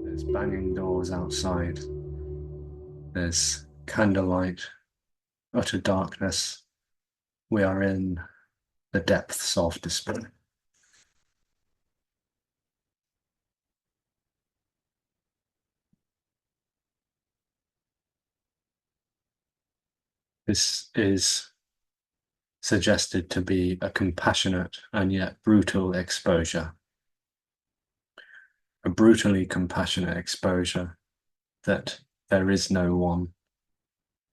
There's banging doors outside. There's candlelight, utter darkness. We are in the depths of despair. This is suggested to be a compassionate and yet brutal exposure. A brutally compassionate exposure that there is no one,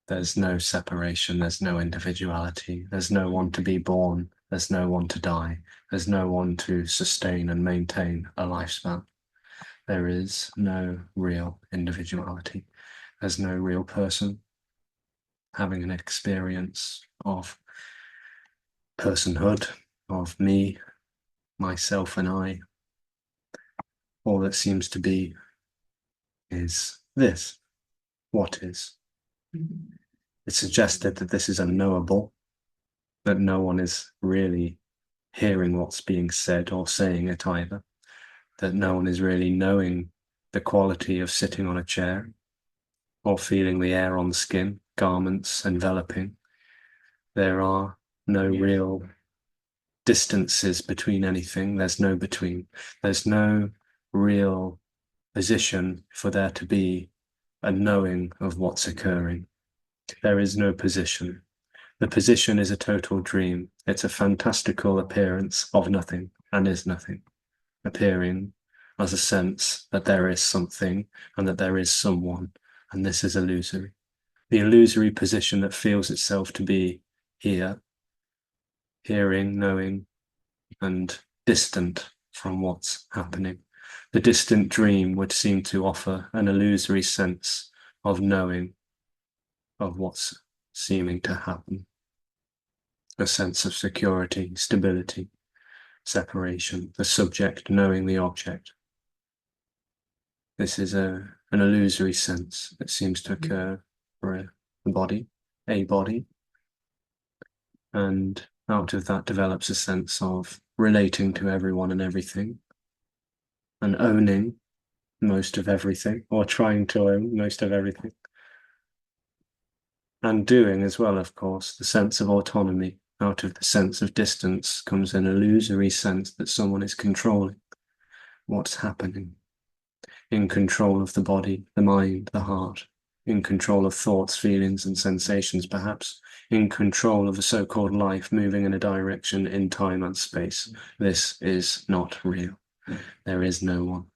there's no separation, there's no individuality, there's no one to be born, there's no one to die, there's no one to sustain and maintain a lifespan. There is no real individuality. There's no real person having an experience of personhood, of me, myself, and I. All that seems to be is this, what is. It's suggested that this is unknowable, that no one is really hearing what's being said or saying it either, that no one is really knowing the quality of sitting on a chair or feeling the air on skin, garments enveloping. There are no real distances between anything. There's no between. There's no real position for there to be a knowing of what's occurring. There is no position. The position is a total dream. It's a fantastical appearance of nothing and is nothing, appearing as a sense that there is something and that there is someone, and this is illusory. The illusory position that feels itself to be here, hearing, knowing, and distant from what's happening. The distant dream would seem to offer an illusory sense of knowing of what's seeming to happen. A sense of security, stability, separation, the subject knowing the object. This is an illusory sense that seems to occur for a body, and out of that develops a sense of relating to everyone and everything, and owning most of everything, or trying to own most of everything. And doing as well, of course, the sense of autonomy. Out of the sense of distance comes an illusory sense that someone is controlling what's happening, in control of the body, the mind, the heart, in control of thoughts, feelings, and sensations, perhaps, in control of a so-called life moving in a direction in time and space. This is not real. There is no one.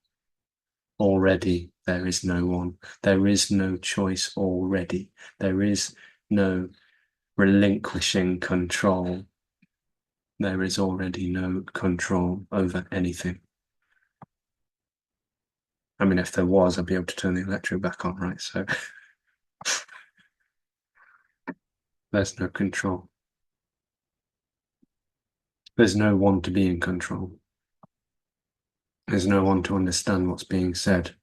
Already, there is no one. There is no choice already. There is no relinquishing control. There is already no control over anything. I mean, if there was, I'd be able to turn the electric back on, right? So there's no control. There's no one to be in control. There's no one to understand what's being said.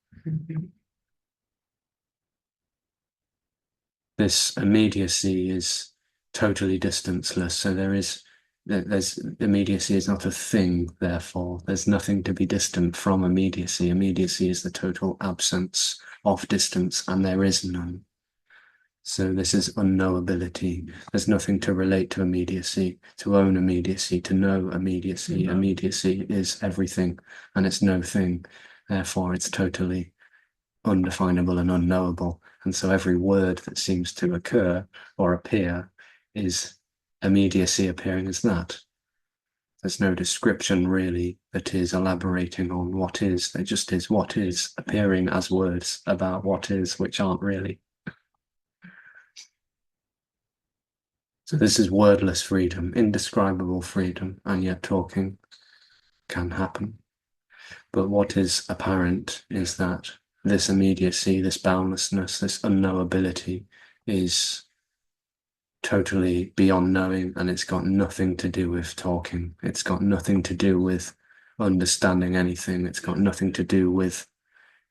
This immediacy is totally distanceless. So there's immediacy is not a thing, therefore. There's nothing to be distant from immediacy. Immediacy is the total absence of distance, and there is none. So this is unknowability. There's nothing to relate to immediacy, to own immediacy, to know immediacy. Immediacy is everything, and it's no thing. Therefore, it's totally undefinable and unknowable. And so every word that seems to occur or appear is immediacy appearing as that. There's no description really that is elaborating on what is. There just is what is appearing as words about what is, which aren't really. So this is wordless freedom, indescribable freedom, and yet talking can happen. But what is apparent is that this immediacy, this boundlessness, this unknowability is totally beyond knowing, and it's got nothing to do with talking. It's got nothing to do with understanding anything. It's got nothing to do with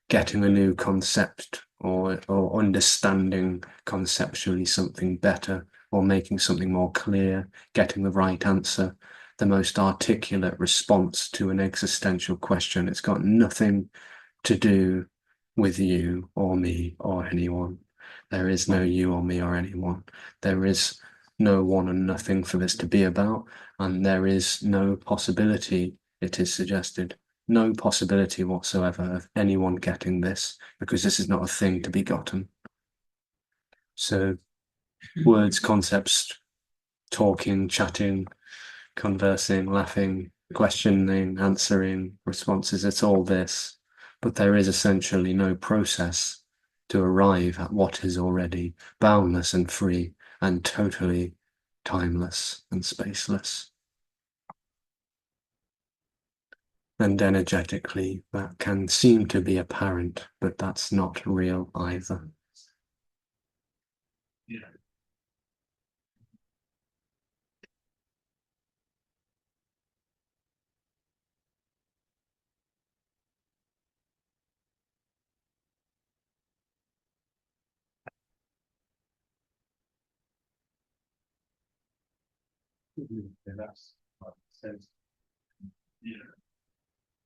getting a new concept or understanding conceptually something better or making something more clear, getting the right answer, the most articulate response to an existential question. It's got nothing to do with you or me or anyone. There is no you or me or anyone. There is no one and nothing for this to be about, and there is no possibility, it is suggested, no possibility whatsoever of anyone getting this, because this is not a thing to be gotten. So words, concepts, talking, chatting, conversing, laughing, questioning, answering, responses, it's all this, but there is essentially no process to arrive at what is already boundless and free and totally timeless and spaceless. And energetically, that can seem to be apparent, but that's not real either. Yeah. Yeah, that's what it says. Yeah.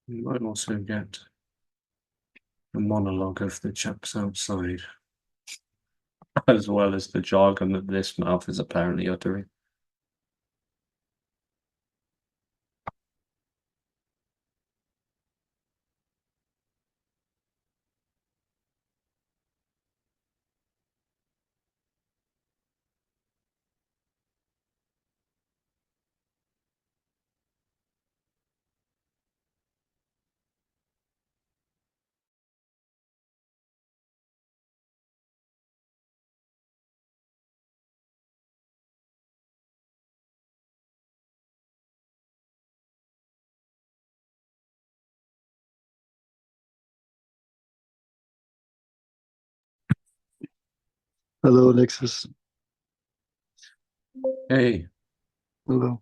You might also get a monologue of the chaps outside, as well as the jargon that this mouth is apparently uttering. Hello, Alexis. Hey, Hello.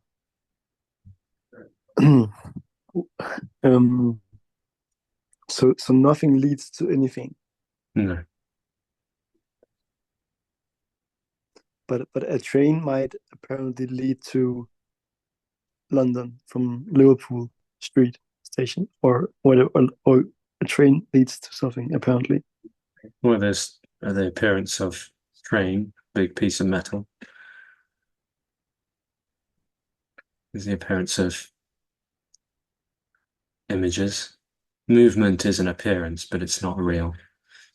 um, so nothing leads to anything, no. but a train might apparently lead to London from Liverpool Street Station, or whatever, or a train leads to something apparently. Well, there's the appearance of train, big piece of metal. There's the appearance of images. Movement is an appearance, but it's not real.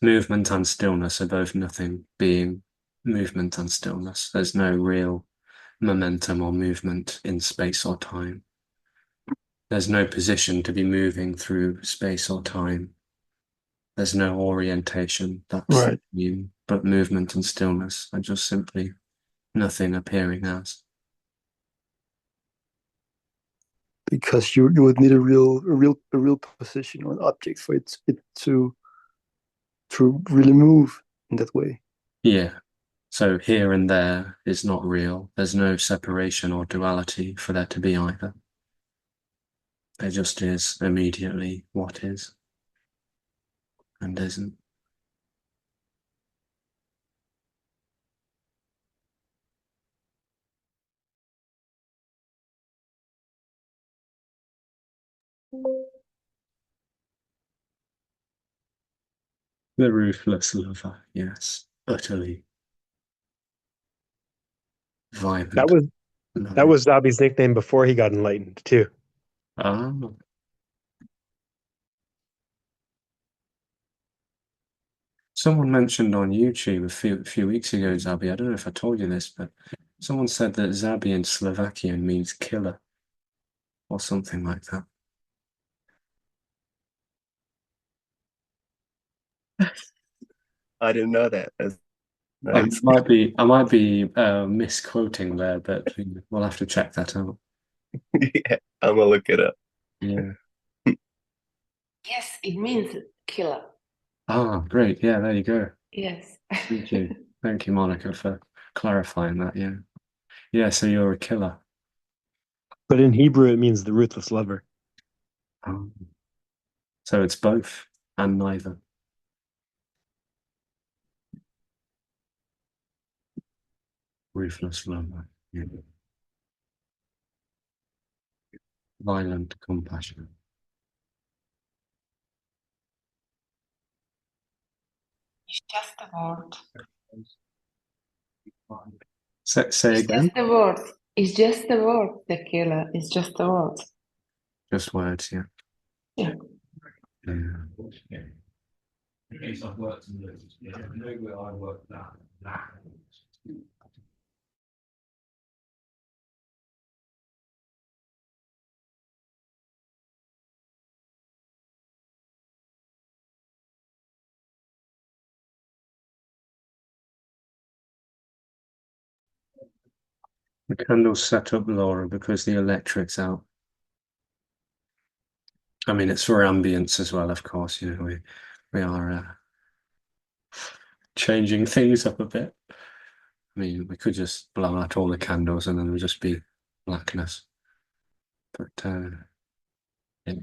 Movement and stillness are both nothing, being movement and stillness. There's no real momentum or movement in space or time. There's no position to be moving through space or time. There's no orientation. That's Right. you, but movement and stillness are just simply nothing appearing as. Because you would need a real position or an object for it to really move in that way. Yeah. So here and there is not real. There's no separation or duality for there to be either. There just is immediately what is and isn't. The ruthless lover, yes, utterly That vibrant, was that loving. was Zabi's nickname before he got enlightened too. Ah, someone mentioned on YouTube a few weeks ago, Zabi. I don't know if I told you this, but someone said that Zabi in Slovakian means killer or something like that. I didn't know that. That's I nice. might be misquoting there, but we'll have to check that out. Yeah, I'm gonna look it up. Yeah. Yes, it means killer. Ah, great. Yeah, there you go. Yes. Thank you. Thank you, Monica, for clarifying that. Yeah. Yeah, so you're a killer. But in Hebrew, it means the ruthless lover. Um, so it's both and neither. ruthless lover. Yeah. Violent compassion. It's just a word. Say It's again. just a word. It's just a word, the killer. It's just a word. Just words, yeah. Yeah. Yeah. The candle's set up, Laura, because the electric's out. I mean, it's for ambience as well, of course. You know, we are changing things up a bit. I mean, we could just blow out all the candles and then it would just be blackness. But yeah.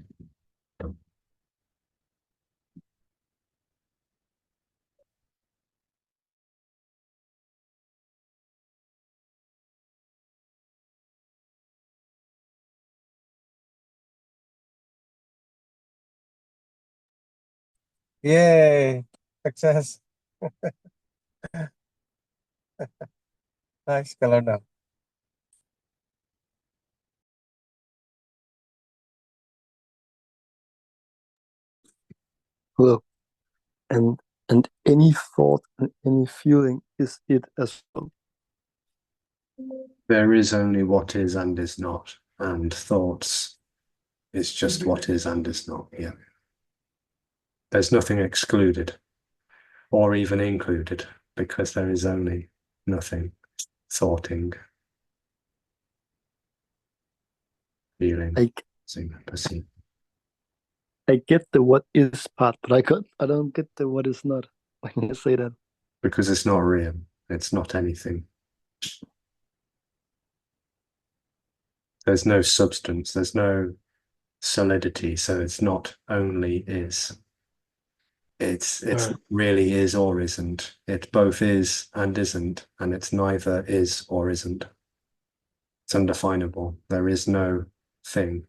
Yay! Success. Nice color now. Hello. And any thought and any feeling is it as well. There is only what is and is not, and thoughts is just what is and is not. Yeah. There's nothing excluded or even included because there is only nothing, thoughting, feeling, Like perceiving. I get the what is part, but I don't get the what is not when you say that. Because it's not real. It's not anything. There's no substance. There's no solidity. So it's not only is. It's Right. really is or isn't. It both is and isn't, and it's neither is or isn't. It's undefinable. There is no thing.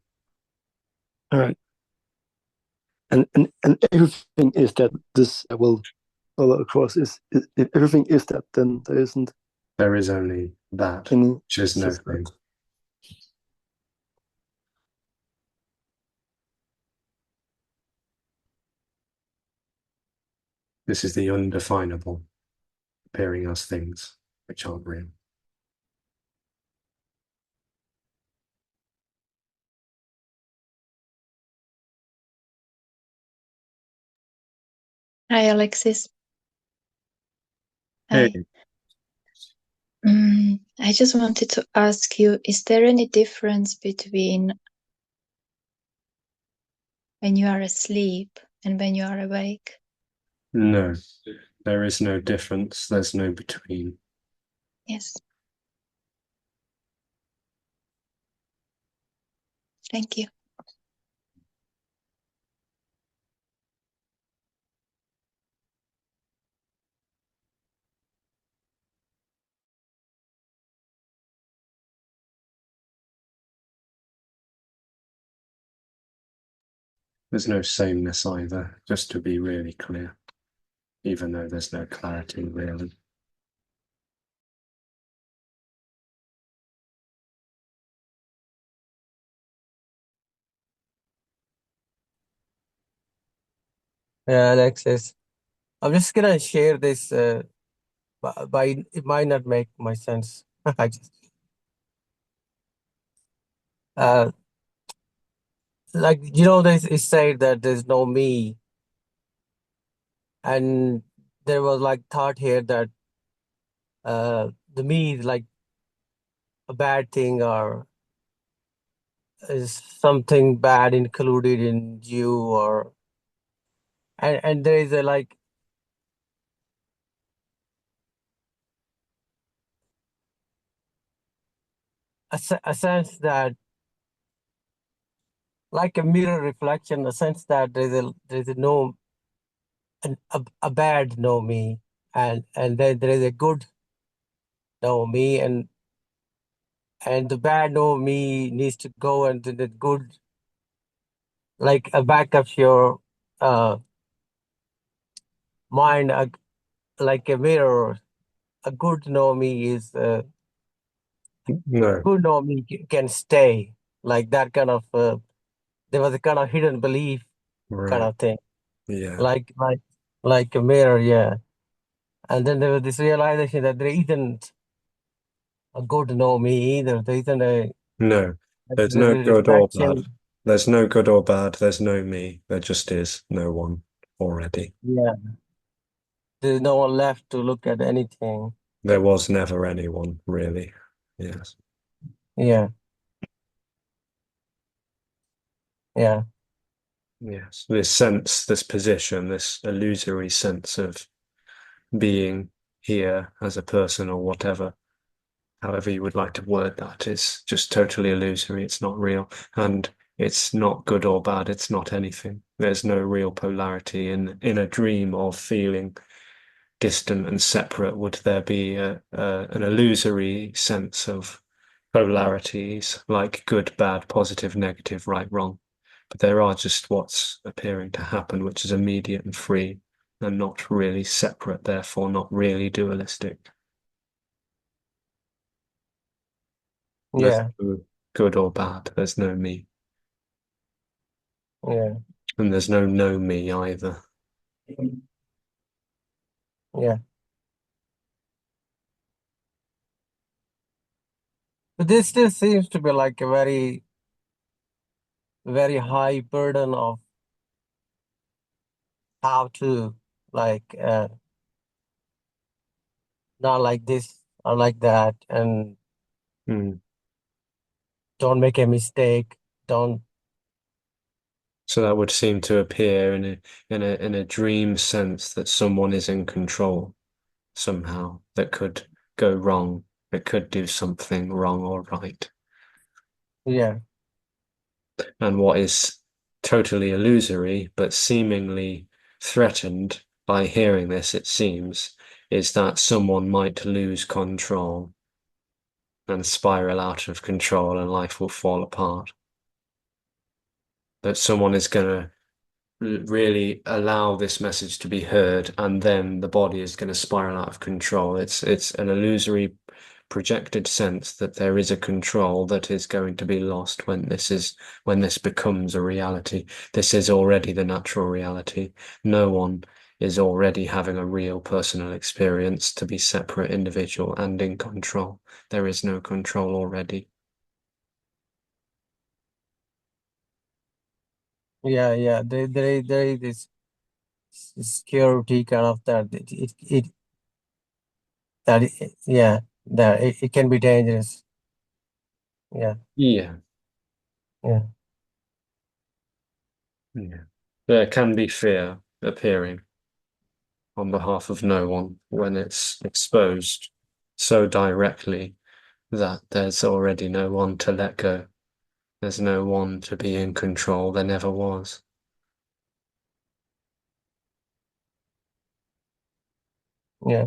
All right. And everything is that this will across is if everything is that, then there isn't There is only that, any which is no just thing. that. This is the undefinable, appearing as things which aren't real. Hi, Alexis. Hey, Hi. I just wanted to ask you, is there any difference between when you are asleep and when you are awake? no, there is no difference. There's no between. Yes. Thank you. There's no sameness either, just to be really clear, even though there's no clarity really. Yeah, Alexis. I'm just gonna share this. By it might not make much sense. I just like they say that there's no me, and there was like thought here that the me is like a bad thing or is something bad included in you, or and there is a like a sense that like a mirror reflection, a sense that there's a no a bad no me, and then there is a good know me, and the bad know me needs to go, and the good, like a back of your uh mind, like a mirror. A good know me is No. good know me can stay, like that kind of. There was a kind of hidden belief kind Right. of thing, Yeah. like a mirror, yeah. And then there was this realization that there isn't a good know me either. There isn't a No. There's there's no a good or bad. reflection. There's no good or bad. There's no me. There just is no one already. Yeah, there's no one left to look at anything. There was never anyone, really. Yes. Yeah, yeah, Yes. This sense, this position, this illusory sense of being here as a person or whatever, however you would like to word that, is just totally illusory. It's not real. And it's not good or bad. It's not anything. There's no real polarity in a dream of feeling distant and separate. Would there be an illusory sense of polarities like good, bad, positive, negative, right, wrong? But there are just what's appearing to happen, which is immediate and free and not really separate, therefore not really dualistic. There's yeah, no good or bad. There's no me. yeah, And there's no me either. yeah. But this still seems to be like a very, very high burden of how to, like, not like this or like that, and Mm. don't make a mistake. Don't. So that would seem to appear in a dream sense that someone is in control somehow, that could go wrong, that could do something wrong or right. Yeah, And what is totally illusory, but seemingly threatened by hearing this, it seems, is that someone might lose control and spiral out of control and life will fall apart. That someone is going to really allow this message to be heard, and then the body is going to spiral out of control. It's an illusory projected sense that there is a control that is going to be lost when this becomes a reality. This is already the natural reality. No one is already having a real personal experience to be separate, individual, and in control. There is no control already. yeah, yeah. There is this security kind of yeah, that it can be dangerous. Yeah, Yeah. yeah, Yeah. There can be fear appearing on behalf of no one when it's exposed so directly that there's already no one to let go. There's no one to be in control. There never was. yeah,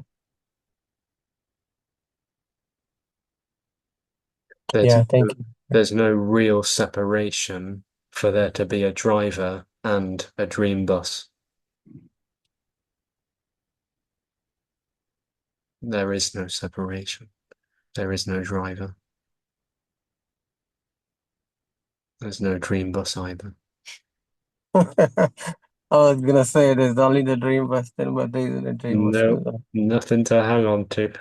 There's yeah. no, Thank you. there's no real separation for there to be a driver and a dream bus. There is no separation. There is no driver. There's no dream bus either. I was gonna say there's only the dream bus then, but there isn't a dream bus. No, nothing to hang on to.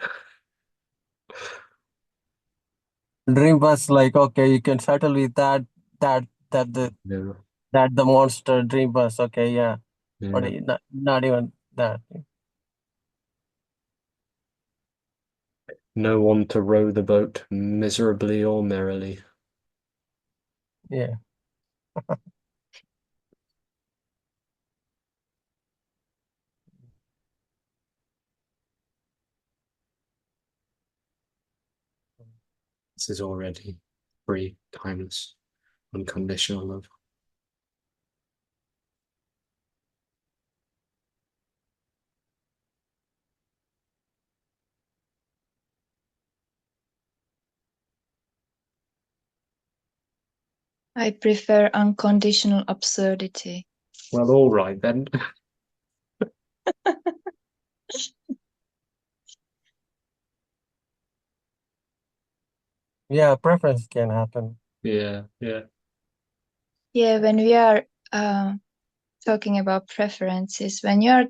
Dream bus, like, okay, you can settle with that that the No, that the monster dream bus. Okay, yeah, but yeah. not even that. No one to row the boat miserably or merrily. Yeah, This is already free, timeless, unconditional love. I prefer unconditional absurdity. Well, all right then. Yeah, preference can happen. Yeah, yeah. Yeah, when we are talking about preferences, when you are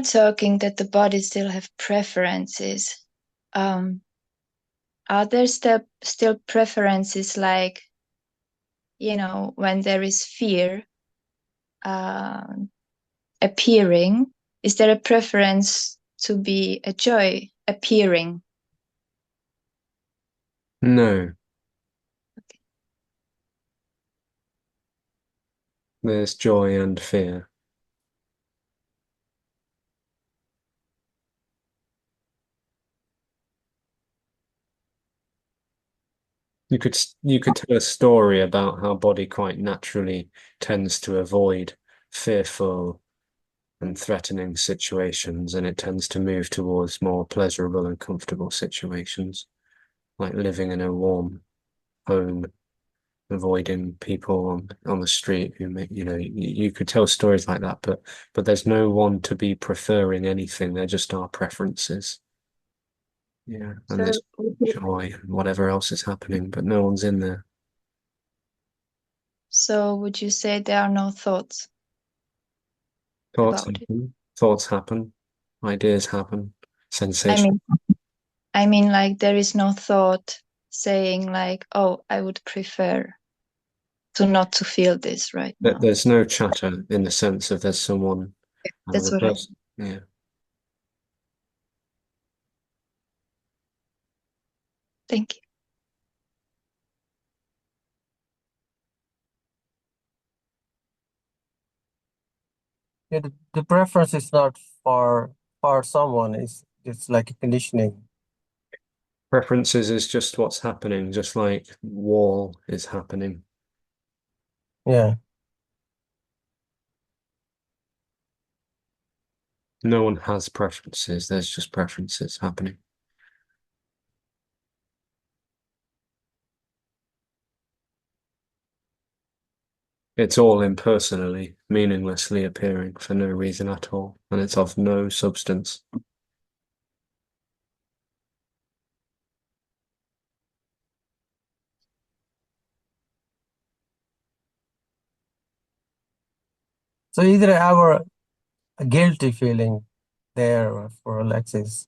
talking that the body still have preferences, are there still preferences like, when there is fear appearing, is there a preference to be a joy appearing? No. There's joy and fear. You could tell a story about how body quite naturally tends to avoid fearful and threatening situations, and it tends to move towards more pleasurable and comfortable situations, like living in a warm home, avoiding people on the street who make, you could tell stories like that, but there's no one to be preferring anything. They're just our preferences. Yeah, and there's joy and whatever else is happening, but no one's in there. So would you say there are no thoughts Thoughts about it? happen, thoughts happen, ideas happen, sensations. I mean, like there is no thought saying like, oh, I would prefer to not to feel this right now. There's no chatter in the sense of there's someone, That's the what I person. Yeah. think. Yeah, the preference is not for someone. It's like a conditioning. Preferences is just what's happening, just like wall is happening. Yeah. No one has preferences, there's just preferences happening. It's all impersonally, meaninglessly appearing for no reason at all, and it's of no substance. So either I have a guilty feeling there for Alexis.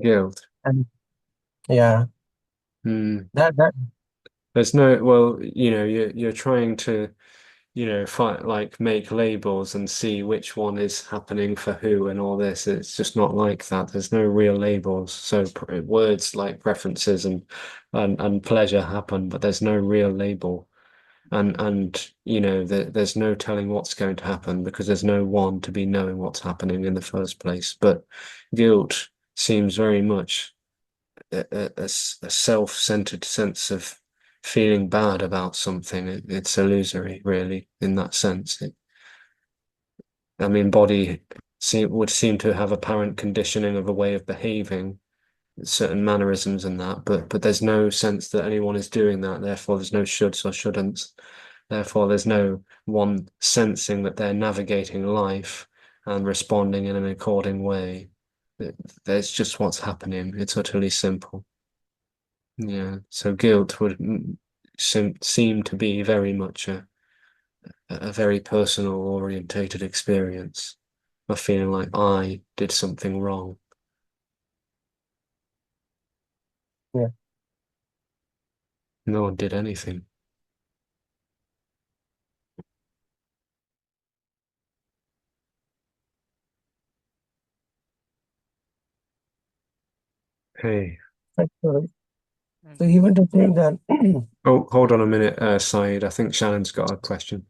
Guilt. And yeah, Hmm. that There's no, well, you're trying to, fight, like make labels and see which one is happening for who and all this. It's just not like that. There's no real labels. So words like preferences and pleasure happen, but there's no real label. And there's no telling what's going to happen because there's no one to be knowing what's happening in the first place. But guilt seems very much a self-centered sense of feeling bad about something. It's illusory, really, in that sense. I mean, body would seem to have apparent conditioning of a way of behaving, certain mannerisms and that, but there's no sense that anyone is doing that. Therefore, there's no shoulds or shouldn'ts. Therefore, there's no one sensing that they're navigating life and responding in an according way. There's just what's happening. It's utterly simple. Yeah, so guilt would seem to be very much a very personal orientated experience of feeling like I did something wrong. yeah. No one did anything. Hey. So even to think that Oh, hold on a minute, Saeed. I think Shannon's got a question.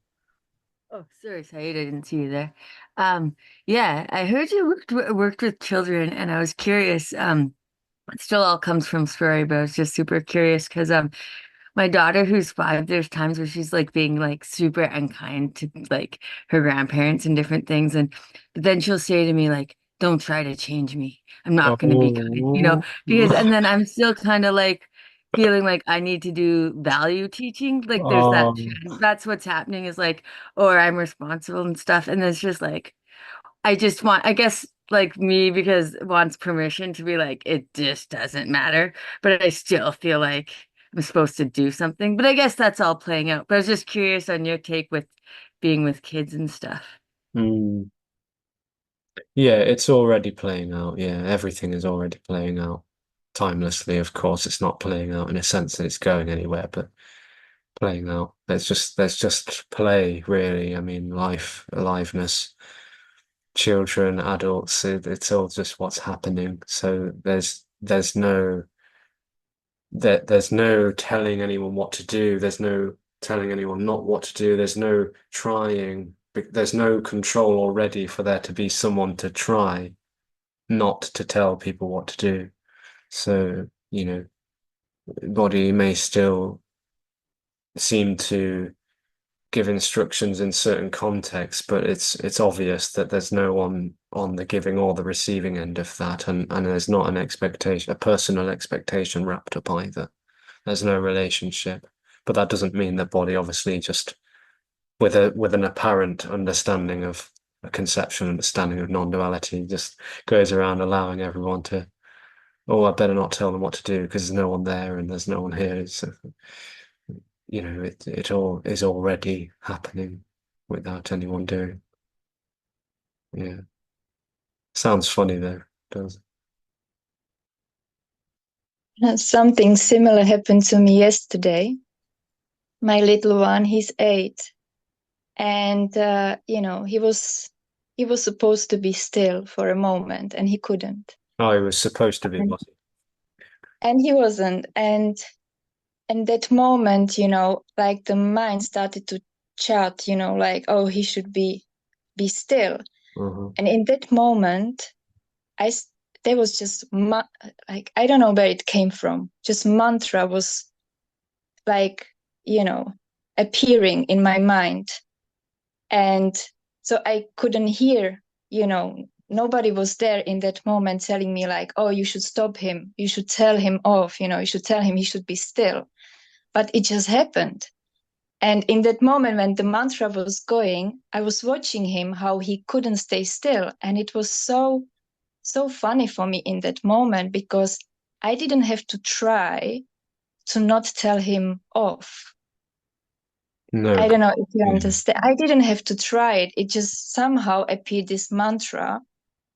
Oh, sorry, Saeed, I didn't see you there. Yeah, I heard you worked with children, and I was curious. It still all comes from story, but I was just super curious because my daughter who's 5, there's times where she's like being like super unkind to like her grandparents and different things, and but then she'll say to me like, "Don't try to change me. I'm not going to be kind," Oh, because and then I'm still kind of like, feeling like I need to do value teaching. Like there's that that's what's happening is like, or I'm responsible and stuff. And it's just like I just want, I guess, like me, because it wants permission to be like, it just doesn't matter. But I still feel like I'm supposed to do something. But I guess that's all playing out. But I was just curious on your take with being with kids and stuff. Mm. Yeah, it's already playing out. Yeah, everything is already playing out timelessly. Of course, it's not playing out in a sense that it's going anywhere, but playing out. There's just play, really. I mean, life, aliveness, children, adults. It's all just what's happening. So there's no telling anyone what to do. There's no telling anyone not what to do. There's no trying. There's no control already for there to be someone to try not to tell people what to do. So, body may still seem to give instructions in certain contexts, but it's obvious that there's no one on the giving or the receiving end of that, and there's not an expectation, a personal expectation wrapped up either. There's no relationship, but that doesn't mean that body obviously just with an apparent understanding of a conceptual understanding of non-duality just goes around allowing everyone to, oh, I better not tell them what to do because there's no one there and there's no one here. So, it all is already happening without anyone doing. Yeah. Sounds funny though, does it? Something similar happened to me yesterday. My little one, he's 8, and he was supposed to be still for a moment, and he couldn't. Oh, he was supposed to be, was he? And he wasn't. And that moment, like the mind started to chat, like, oh, he should be still. Uh-huh. And in that moment, there was just like, I don't know where it came from. Just mantra was like, appearing in my mind. And so I couldn't hear, nobody was there in that moment telling me like, oh, you should stop him. You should tell him off, you should tell him he should be still. But it just happened. And in that moment when the mantra was going, I was watching him, how he couldn't stay still. And it was so funny for me in that moment because I didn't have to try to not tell him off. No. I don't know if you Yeah. understand. I didn't have to try it. It just somehow appeared, this mantra.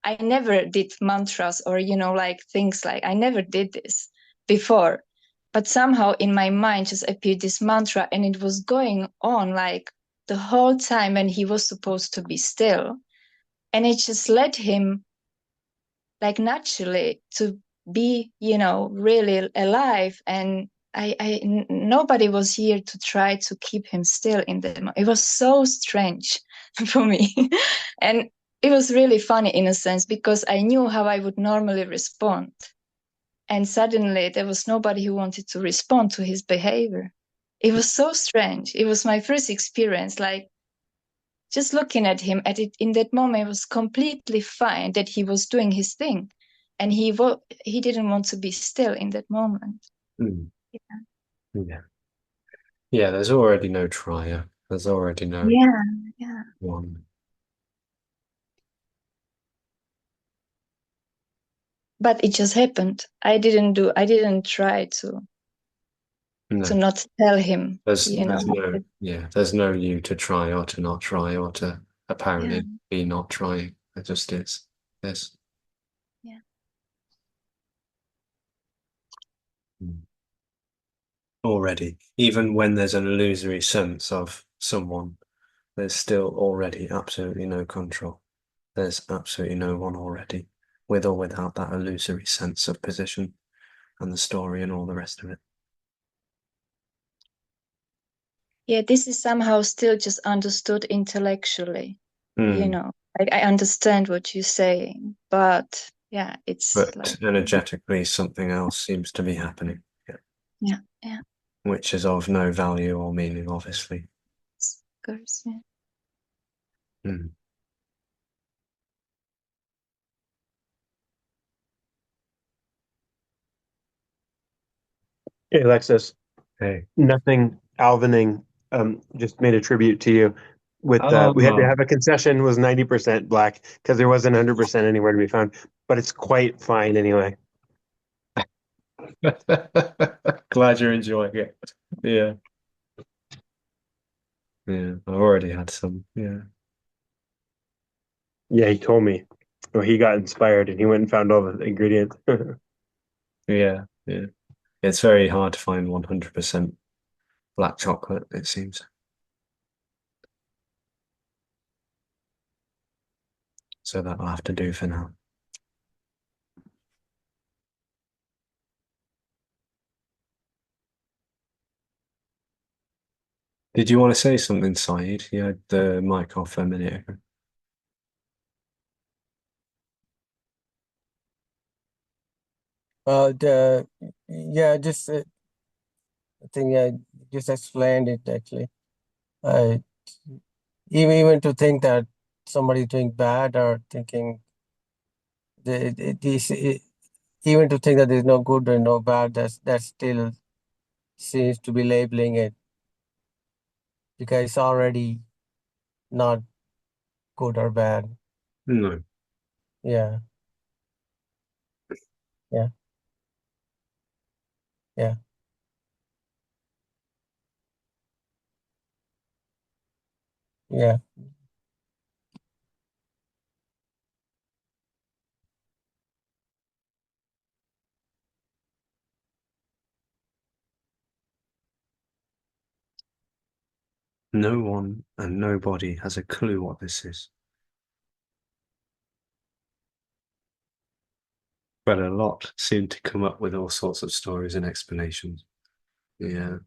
I never did mantras or, like things like, I never did this before. But somehow in my mind just appeared this mantra, and it was going on like the whole time when he was supposed to be still. And it just led him like naturally to be, really alive. And nobody was here to try to keep him still in the. It was so strange for me. And it was really funny in a sense because I knew how I would normally respond. And suddenly there was nobody who wanted to respond to his behavior. It was so strange. It was my first experience, like just looking at him at it in that moment, it was completely fine that he was doing his thing. And he didn't want to be still in that moment. Mm. Yeah, there's already no trier. There's already no one. But it just happened. I didn't try to not tell him. There's no you to try or to not try or to apparently be not trying. It just is. This. Yeah. Already, even when there's an illusory sense of someone, there's still already absolutely no control. There's absolutely no one already, with or without that illusory sense of position and the story and all the rest of it. Yeah, this is somehow still just understood intellectually. I understand what you're saying, but yeah, it's But like energetically, something else seems to be happening. Yeah. Which is of no value or meaning, obviously. Of course, yeah. Mm. Hey, Alexis, Hey. nothing Alvining just made a tribute to you with we had to Oh. have a concession was 90% black because there wasn't 100% anywhere to be found, but it's quite fine anyway. Glad you're enjoying it. Yeah. Yeah. I already had some. Yeah. Yeah, he told me. Well, he got inspired and he went and found all the ingredients. Yeah. Yeah. It's very hard to find 100% black chocolate, it seems. So that'll have to do for now. Did you want to say something, Saeed? You had the mic off a minute ago. The yeah, just I think I just explained it actually. I even to think that somebody's doing bad or thinking even to think that there's no good or no bad, that still seems to be labeling it because it's already not good or bad. No. Yeah, yeah, yeah, yeah. No one and nobody has a clue what this is. But a lot seem to come up with all sorts of stories and explanations. Yeah.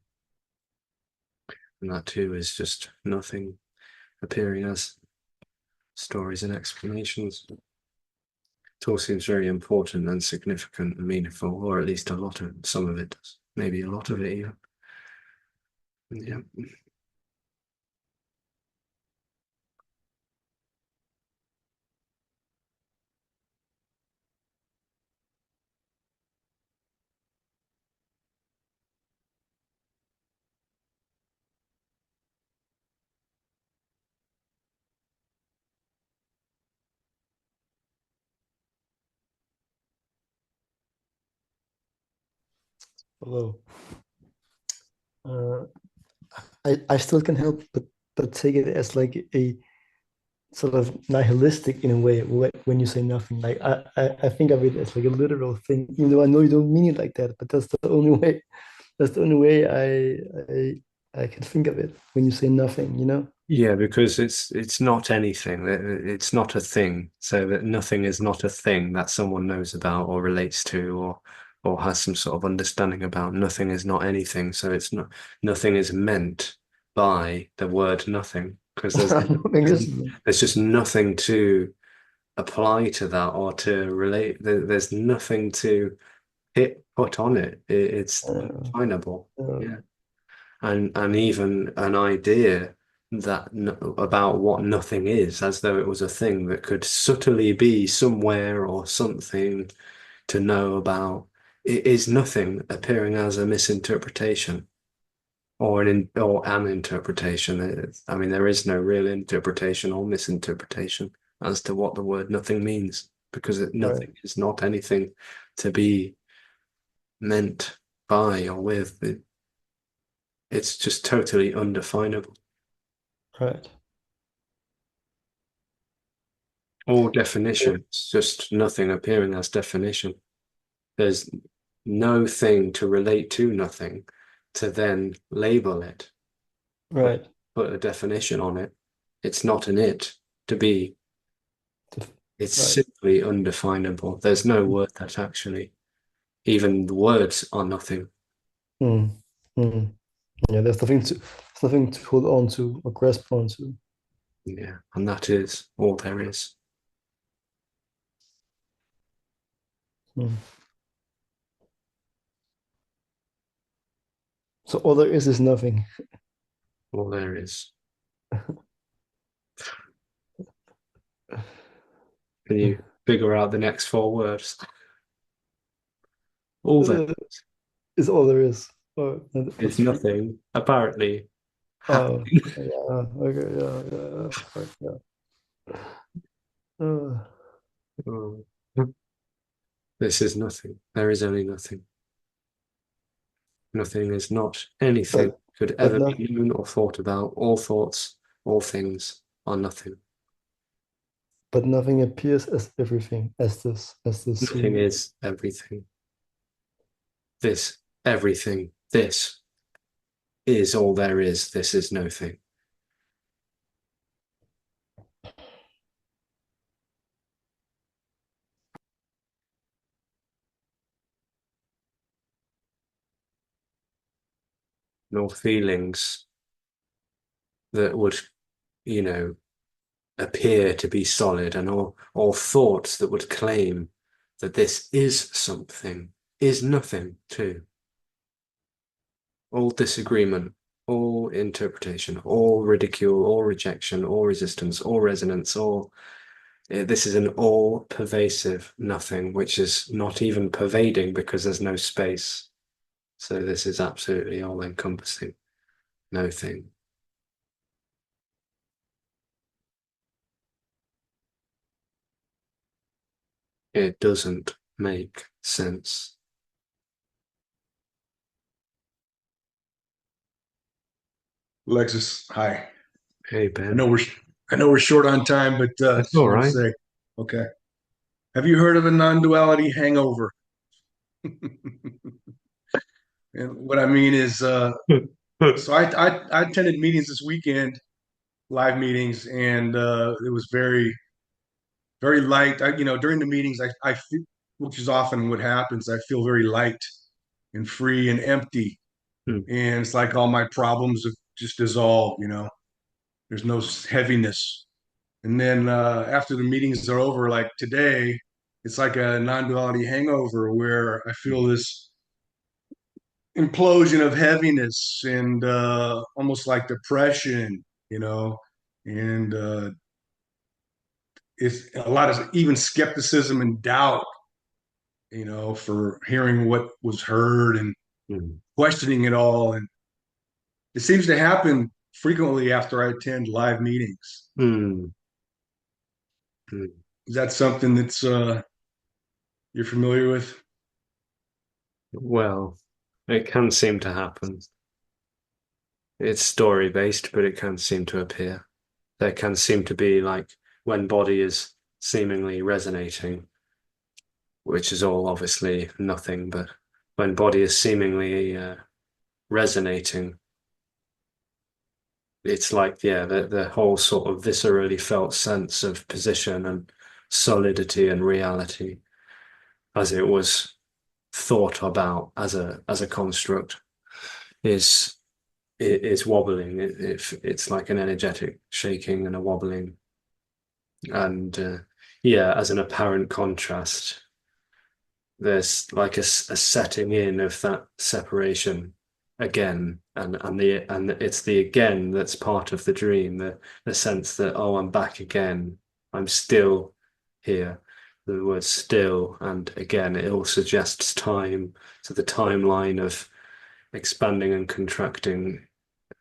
And that too is just nothing appearing as stories and explanations. It all seems very important and significant and meaningful, or at least a lot of some of it does. Maybe a lot of it, yeah. Yeah. Hello. Uh, I still can help but take it as like a sort of nihilistic in a way when you say nothing. Like I think of it as like a literal thing, even though I know you don't mean it like that, but that's the only way. That's the only way I can think of it when you say nothing, you know? Yeah, because it's not anything. It's not a thing. So that nothing is not a thing that someone knows about or relates to or has some sort of understanding about. Nothing is not anything. So it's not nothing is meant by the word nothing because Nothing is. there's just nothing to apply to that or to relate. There's nothing to put on it. It's Uh, undefinable. uh, Yeah, and even an idea that about what nothing is, as though it was a thing that could subtly be somewhere or something to know about, it is nothing appearing as a misinterpretation or an interpretation. I mean, there is no real interpretation or misinterpretation as to what the word nothing means because right, nothing is not anything to be meant by or with. It's just totally undefinable. right. All definitions, just nothing appearing as definition. There's no thing to relate to nothing to then label it, Right. put a definition on it. It's not an it to be. It's Right. simply undefinable. There's no word that actually, even the words are nothing. Mm. Mm. Yeah, there's nothing to hold on to or grasp onto. Yeah, and that is all there is. Mm. So all there is nothing. All there is. Can you figure out the next four words? All there is. is all there is. It's nothing apparently Oh, happening. yeah. Okay. Yeah. Fuck, yeah. Oh. This is nothing. There is only nothing. Nothing is not anything could but ever not be known or thought about. All thoughts, all things are nothing. but nothing appears as everything as this Nothing is everything. This, everything, this is all there is. This is no thing. Nor feelings that would, you know, appear to be solid, and all thoughts that would claim that this is something is nothing too. All disagreement, all interpretation, all ridicule, all rejection, all resistance, all resonance, all this is an all-pervasive nothing, which is not even pervading because there's no space. So this is absolutely all-encompassing, no thing. It doesn't make sense. Alexis, hi. Hey, I Ben. know we're short on time, but That's just all want to right. say, okay. Have you heard of a non-duality hangover? And what I mean is, so I attended meetings this weekend, live meetings, and it was very light. During the meetings, I feel, which is often what happens, I feel very light and free and empty, and it's like all my problems have just dissolved. There's no heaviness. And then after the meetings are over, like today, it's like a non-duality hangover where I feel this implosion of heaviness and almost like depression, and it's a lot of even skepticism and doubt, for hearing what was heard and questioning it all. And it seems to happen frequently after I attend live meetings. Is that something that's you're familiar with? Well, it can seem to happen. It's story-based, but it can seem to appear. There can seem to be, like, when body is seemingly resonating, which is all obviously nothing, but when body is seemingly resonating, it's like, yeah, the whole sort of viscerally felt sense of position and solidity and reality as it was thought about as a construct is wobbling. It's like an energetic shaking and a wobbling. And yeah, as an apparent contrast, there's like a setting in of that separation again, and it's the again that's part of the dream, the sense that, oh, I'm back again, I'm still here. The word still and again, it all suggests time, to the timeline of expanding and contracting,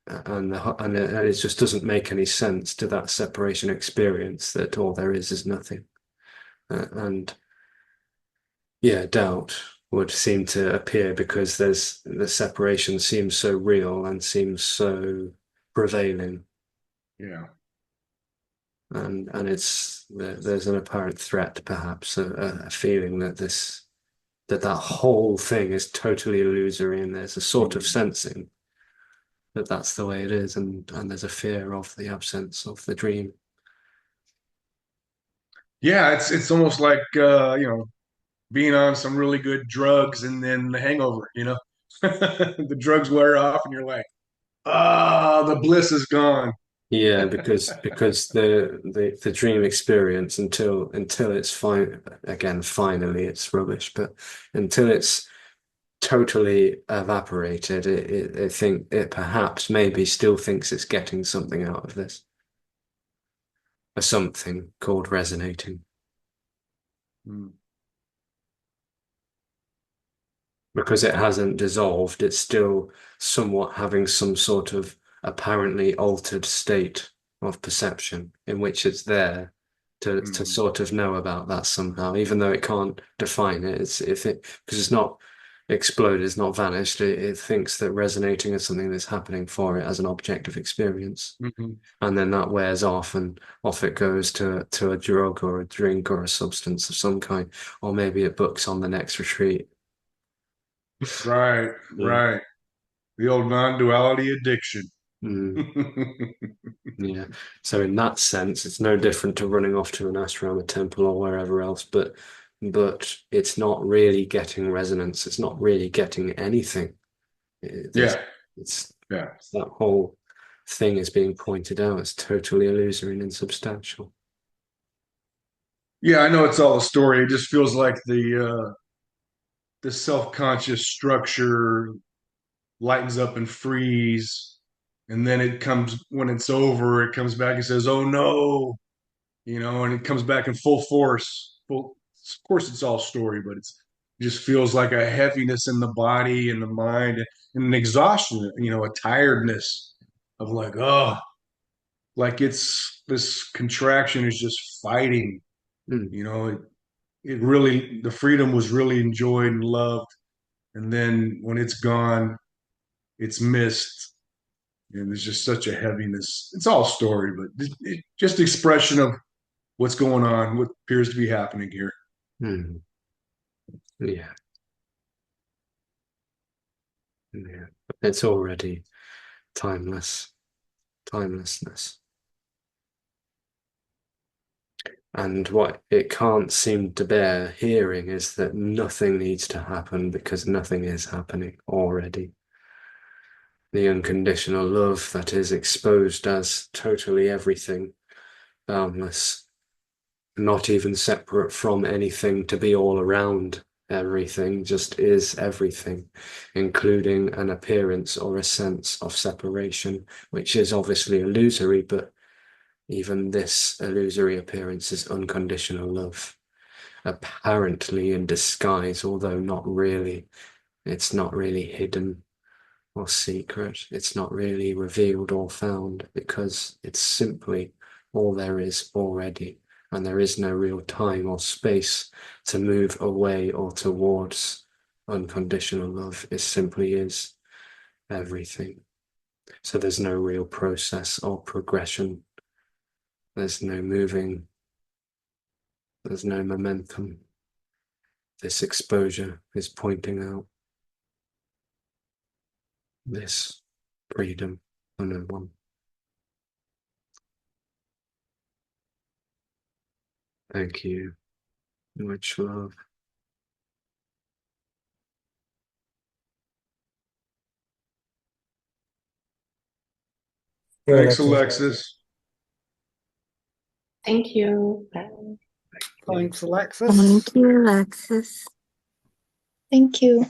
and it just doesn't make any sense to that separation experience that all there is nothing. And yeah, doubt would seem to appear because the separation seems so real and seems so prevailing. Yeah. And there's an apparent threat, perhaps, a feeling that that whole thing is totally illusory, and there's a sort of sensing that that's the way it is, and there's a fear of the absence of the dream. Yeah, it's almost like being on some really good drugs and then the hangover. The drugs wear off and you're like, the bliss is gone. Yeah, because the dream experience until it's fine again, finally it's rubbish, but until it's totally evaporated, it think it perhaps maybe still thinks it's getting something out of this. A something called resonating. Hmm. because it hasn't dissolved, it's still somewhat having some sort of apparently altered state of perception in which it's there to sort of know about that somehow, even though it can't define it. Because it's not exploded, it's not vanished. It thinks that resonating is something that's happening for it as an objective experience, and then that wears off, and off it goes to a drug or a drink or a substance of some kind, or maybe it books on the next retreat. Right, right. The old non-duality addiction. Yeah. So in that sense, it's no different to running off to an ashram, a temple, or wherever else, but it's not really getting resonance. It's not really getting anything. It's that whole thing is being pointed out as totally illusory and insubstantial. Yeah, I know it's all a story. It just feels like the self-conscious structure lightens up and freeze, and then it comes when it's over, it comes back and says, "Oh no," and it comes back in full force. Of course, it's all story, but it just feels like a heaviness in the body and the mind, and an exhaustion, a tiredness of like, oh, like it's this contraction is just fighting. It really, the freedom was really enjoyed and loved, and then when it's gone, it's missed, and there's just such a heaviness. It's all story, but just expression of what's going on, what appears to be happening here. Yeah. Yeah. It's already timelessness. And what it can't seem to bear hearing is that nothing needs to happen because nothing is happening already. The unconditional love that is exposed as totally everything, boundless, not even separate from anything, to be all around everything, just is everything, including an appearance or a sense of separation, which is obviously illusory, but even this illusory appearance is unconditional love, apparently in disguise, although not really. It's not really hidden or secret. It's not really revealed or found, because it's simply all there is already, and there is no real time or space to move away or towards. Unconditional love simply is everything. So there's no real process or progression. There's no moving. There's no momentum. This exposure is pointing out this freedom for no one. Thank you. Much love. Thanks, Alexis. Thank you. Thanks, Alexis. Thank you, Alexis. Thank you.